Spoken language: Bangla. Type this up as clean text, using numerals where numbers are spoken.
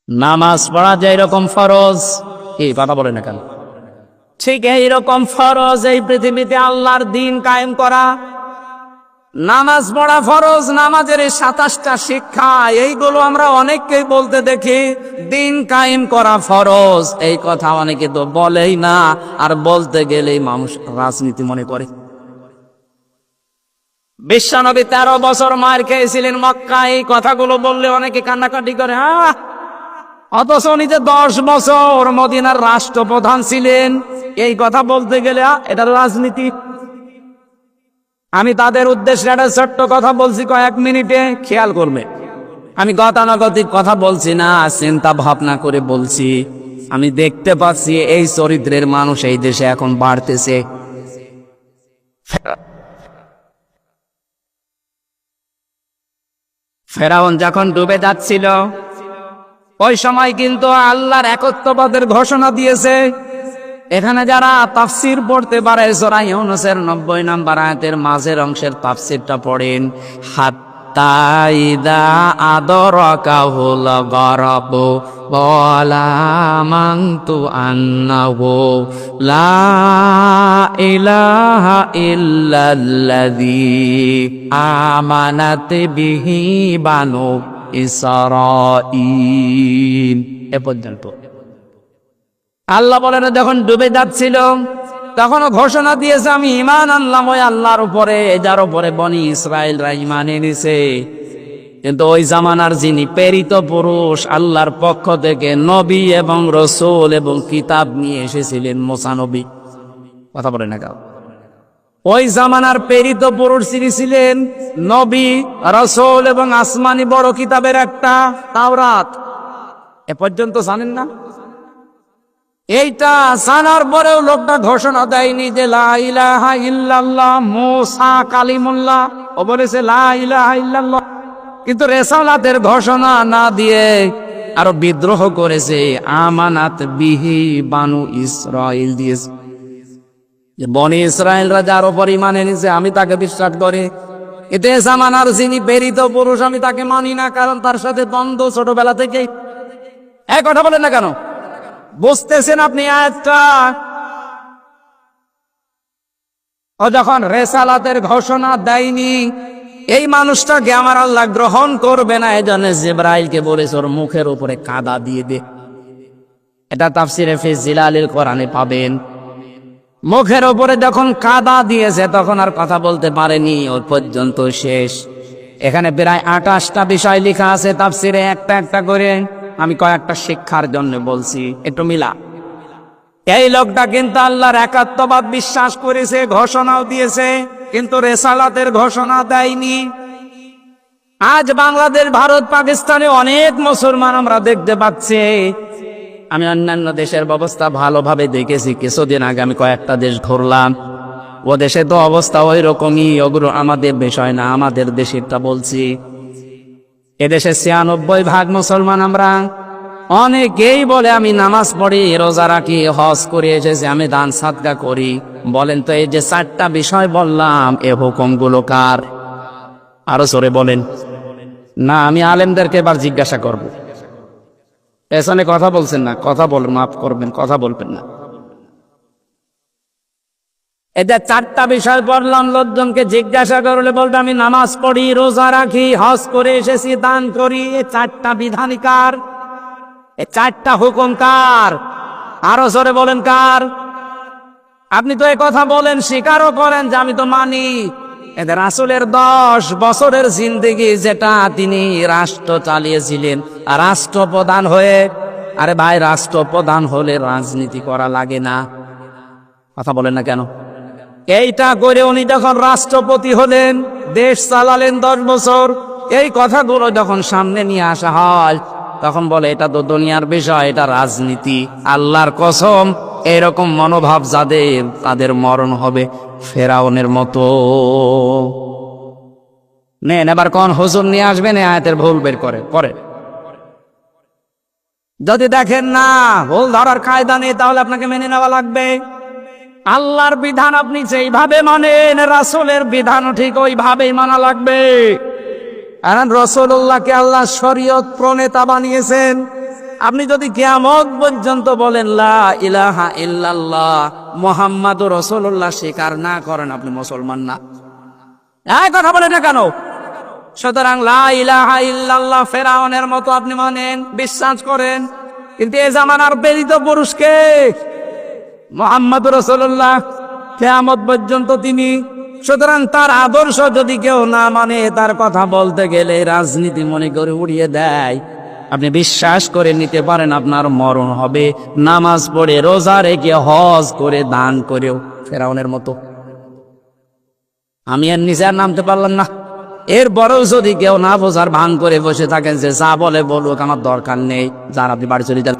নামাজ পড়া যে এরকম ফরজ, এই কথা বলে না কেন? ঠিক এইরকম ফরজ এই পৃথিবীতে আল্লাহর দিন কায়েম করা। নামাজ পড়া ফরজ, নামাজের 27টা শিক্ষা, এইগুলো আমরা অনেককেই বলতে দেখি। দিন কায়েম করা ফরজ, এই কথা অনেকে তো বলেই না, আর বলতে গেলেই মানুষ রাজনীতি মনে করে। বিশ্বনবী 13 বছর মার খেয়েছিলেন মক্কায়, এই কথাগুলো বললে অনেকে কান্নাকাটি করে। অথচ উনি যে 10 বছর মদিনার রাষ্ট্রপ্রধান ছিলেন, এই কথা বলতে গেলে এটা রাজনীতি। আমি তাদের উদ্দেশ্যে একটা ছোট্ট কথা বলছি, কয়েক মিনিটে খেয়াল করবে। আমি গতানুগতিক কথা বলছি না, চিন্তা ভাবনা করে বলছি। আমি দেখতে পাচ্ছি এই চরিত্রের মানুষ এই দেশে এখন বাড়তেছে। ফেরাউন যখন ডুবে যাচ্ছিল, ওই সময় কিন্তু আল্লাহর একত্ববাদের ঘোষণা দিয়েছে। এখানে যারা তাফসির পড়তে পারে, সূরা ইউনূসের 90 নম্বর আয়াতের মাঝের অংশের তাফসিরটা পড়েন। হাত্তা ইযা আদরাকাহুল গরক ক্বালা আমানতু আন্নাহু লা ইলাহা ইল্লাল্লাযী আমানাত বিহি বানু ইসরাঈল। এ পর্যন্ত আল্লাহ বলেন যখন ডুবে যাচ্ছিল তখনও ঘোষণা দিয়েছে, আমি ঈমান আনলাম ওই আল্লাহর উপরে যার উপরে বনি ইসরায়েলরা ঈমান এনেছে। কিন্তু ওই জামানার যিনি প্রেরিত পুরুষ আল্লাহর পক্ষ থেকে নবী এবং রাসূল এবং কিতাব নিয়ে এসেছিলেন, মুসা নবী, কথা বলে না কেউ, ওই জামানার প্রেরিত পুরুষ তিনি ছিলেন নবী, রাসূল এবং আসমানি বড় কিতাবের একটা তাওরাত। এ পর্যন্ত জানেন না? এইটা জানার পরেও লোকটা ঘোষণা দেয়নি যে লা ইলাহা ইল্লাল্লাহ, মুসা কালিমুল্লাহ, ও বলেছে লা ইলাহা ইল্লাল্লাহ। কিন্তু রিসালাতের ঘোষণা না দিয়ে আরো বিদ্রোহ করেছে, আমানাত বিহি বানু ইসরাইল দিয়েছে। যে বনি ইসরায়েলরা যার উপর ঈমান এনেছে আমি তাকে বিশ্বাস করি, এতে জামানার যিনি প্রেরিত পুরুষ আমি তাকে মানি না, কারণ তার সাথে দ্বন্দ্ব ছোটবেলা থেকেই। এক কথা বলেন না কেন? বুঝতেছেন আপনি আয়াতটা? ও যখন রিসালাতের ঘোষণা দেয়নি, এই মানুষটাকে আমার আল্লাহ গ্রহণ করবে না, এজন্য জিবরাইলকে বলেছে ওর মুখের উপরে কাদা দিয়ে দে। এটা তাফসিরে ফি জিলালিল কোরআনে পাবেন। মুখের উপরে যখন কাদা দিয়েছে তখন আর কথা বলতে পারেনি, ওর পর্যন্ত শেষ। এখানে প্রায় 28টা বিষয় লেখা আছে তাফসিরে, একটা একটা করে। আমি কয়েকটা শিক্ষার জন্য বলছি, একটু মিলা। এই লোকটা কিন্তু আল্লাহর একাত্মবাদ বিশ্বাস করেছে, ঘোষণাও দিয়েছে, কিন্তু রিসালাতের ঘোষণা দেয়নি। আজ বাংলাদেশ, ভারত, পাকিস্তানে অনেক মুসলমান আমরা দেখতে পাচ্ছি। আমি অন্যান্য দেশের ব্যবস্থা ভালোভাবে দেখেছি। কিছুদিন আগে আমি কয়েকটা দেশ ঘুরলাম, ও দেশে তো অবস্থা ওই রকমই। ওগুলো আমাদের বিষয় না, আমাদের দেশেরটা বলছি। এদেশে 96% মুসলমান আমরা। অনেকেই বলে আমি নামাজ পড়ি, রোজা রাখি, হজ করে এসেছি, আমি দান সাদকা করি। বলেন তো এই যে 4টা বিষয় বললাম, এ হুকুমগুলো কার? আরো জোরে বলেন না। আমি আলেমদেরকে এবার জিজ্ঞাসা করব। পেছনে কথা বলছেন না, কথা বলেন, মাফ করবেন, কথা বলবেন না। এদের 4টা বিষয় বললাম, লোকজনকে জিজ্ঞাসা করলে বলবে আমি নামাজ পড়ি, রোজা রাখি, হজ করে এসেছি, দান করি। এই 4টা বিধান কার? এই 4টা হুকুম কার? আরো জোরে বলেন কার? আপনি তো এই কথা বলেন, স্বীকারও করেন যে আমি তো মানি। এদের রাসূলের 10 বছরের জিন্দেগি, যেটা তিনি রাষ্ট্র চালিয়েছিলেন রাষ্ট্রপ্রধান হয়ে। আরে ভাই, রাষ্ট্রপ্রধান হলে রাজনীতি করা লাগে না? কথা বলেন না কেন? এইটা করে উনি যখন রাষ্ট্রপতি হলেন, দেশ চালালেন 10 বছর, এই কথাগুলো যখন সামনে নিয়ে আসা হয় তখন বলে এটা তো দুনিয়ার বিষয়, এটা রাজনীতি। আল্লাহর কসম, এরকম মনোভাব যাদের, তাদের মরণ হবে ফেরাউনের মতো। নেন এবার কোন হুজুর নিয়ে আসবেন আয়াতের ভুল বের করে। যদি দেখেন না ভুল ধরার কায়দা নেই, তাহলে আপনাকে মেনে নেওয়া লাগবে। আল্লাহর বিধান আপনি যেইভাবে মানেন, রাসূলের বিধানও ঠিক ওইভাবেই মানা লাগবে। কারণ রাসূলুল্লাহকে আল্লাহ শরীয়ত প্রণেতা বানিয়েছেন। আপনি যদি কিয়ামত পর্যন্ত বলেন লা ইলাহা ইল্লাল্লাহ মুহাম্মাদুর রাসূলুল্লাহ স্বীকার না করেন, আপনি মুসলমান না। এই কথা বলেন না কেন? সুতরাং লা ইলাহা ইল্লাল্লাহ ফেরাউনের মতো আপনি মানেন, বিশ্বাস করেন, কিন্তু এই জামানার প্রেরিত পুরুষকে মুহাম্মাদুর রাসূলুল্লাহ কিয়ামত পর্যন্ত তিনি। সুতরাং তার আদর্শ যদি কেউ না মানে, তার কথা বলতে গেলে রাজনীতি মনে করে উড়িয়ে দেয়, আপনি বিশ্বাস করে নিতে পারেন আপনার মরণ হবে নামাজ পড়ে, রোজা রেখে, হজ করে, দান করেও ফেরাউনের মতো। আমি এর নিচে আর নামতে পারলাম না। এরপরেও যদি কেউ না বোঝার ভান করে বসে থাকেন যে যা বলে বলুক, আমার দরকার নেই, যার আপনি বাড়ি চলে যান।